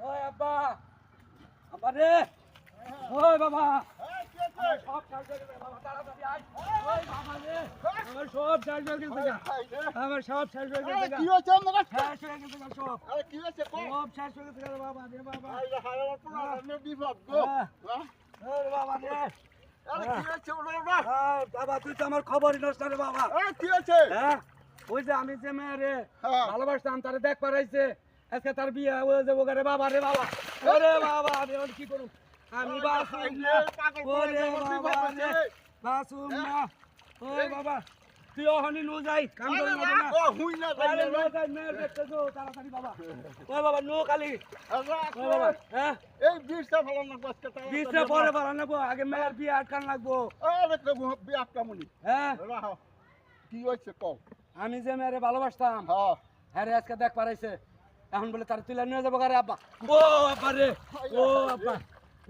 ওই আব্বা আব্বা রে ওই বাবা সব শেষ হয়ে গেছে বাবা তাড়াতাড়ি আয় ওই বাবা রে আমার সব শেষ হয়ে গেছে আমার সব শেষ হয়ে গেছে কি হচ্ছে আমার শেষ হয়ে গেছে সব আরে কি হচ্ছে সব শেষ হয়ে গেছে বাবা রে বাবা আরে হারার পুরো আমি বিপদ গো ওরে বাবা রে আরে কি হচ্ছে ওরা বাবা তুই তো আমার খবরই নষ্ট রে বাবা আরে কি হচ্ছে হ্যাঁ ওই যে আমি যে মেয়ে হ্যাঁ। ভালোবাসতাম তারে দেখ পারাইছে আজকে তার বিয়ে হয়ে যাবো রে বাবা রে বাবা ওরে বাবা রে ওর কি করুম আমি বাসুম না ওরে বাবা রে বাসুম না ওই বাবা তুই ওখানে নো যাই কাম করে না না ও হুই না আরে নো যাই মেয়ের দেখতে যাও তাড়াতাড়ি বাবা ওই বাবা নো খালি ওই বাবা হ্যাঁ এই বিষটা ভালো না বাসটা বিশটা পরে বাড়ানো আগে মেয়ের বিয়ে আটকান লাগবো আরে তো বিয়াটা মনি হ্যাঁ রাহো কি হচ্ছে কও আমি যে মেয়েরে ভালোবাসতাম হ্যাঁ হ্যাঁ রে আজকে দেখ পারাইছে এখন বলে তার তুলে নিয়ে যাবো গারে আব্বা ও আব্বা রে ও আব্বা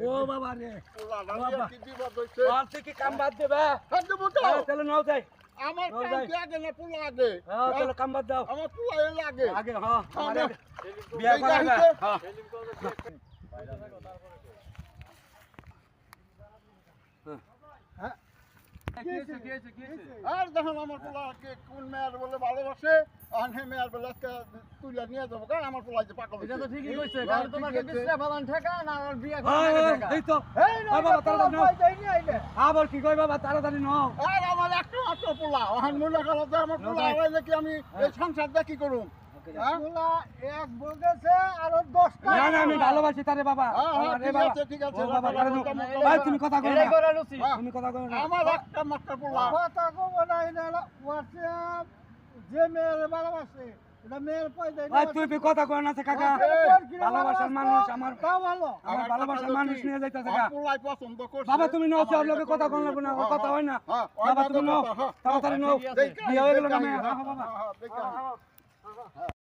ও বাবা রে ওলা না কি বিপদ হইছে আর তুই কি কাম বাদ দেবে হাত দেবো তো তাহলে নাও যাই আমার কাম কি আগে না পুলা আগে হ্যাঁ তাহলে কাম বাদ দাও আমার পুলা এর আগে আগে হ্যাঁ আগে বিয়ে করাবে হ্যাঁ আর দেখুন আমার পোলা কোন মেয়ের বলে ভালোবাসে আর হে মেয়ের বলে আজকে তুলে নিয়ে যাবো কারণ আমার পোলা যে পাগল এটা তো ঠিকই কইছে কারণ তোমাকে বিশ্রা ফালান ঠেকা না আর বিয়া হ্যাঁ, করা হ্যাঁ, ঠেকা এই তো বাবা তাড়াতাড়ি নাও আবার কি কই বাবা তাড়াতাড়ি নাও আর আমার একটা মাত্র পোলা ওখান মনে করো যে আমার পোলা হইলে কি আমি এই সংসারটা কি করুম পোলা এক বলতেছে আর 10টা না না আমি ভালোবাসি তারে বাবা আরে বাবা ঠিক আছে ও বাবা তাড়াতাড়ি নাও। ভাই তুমি কথা কও না এটাই করা উচিত তুমি কথা কও না আমার একটা মাত্র পোলা কথা কব না এটা হোয়াটসঅ্যাপ যে মেয়ের ভালোবাসে এটা মেয়ের পয়সা ভাই তুই কথা কও না কাকা ভালোবাসার মানুষ আমার তাও ভালো আমার ভালোবাসার মানুষ নিয়ে যাইতাছে কাকা পোলাই পছন্দ করছে বাবা তুমি নাও ওর লগে কথা কও না কথা হয় না হ্যাঁ, বাবা তুমি নাও হ্যাঁ, তাড়াতাড়ি নাও দেখি, বিয়ে হয়ে গেল না দেখি, মেয়ে হ্যাঁ, বাবা হ্যাঁ, দেখি।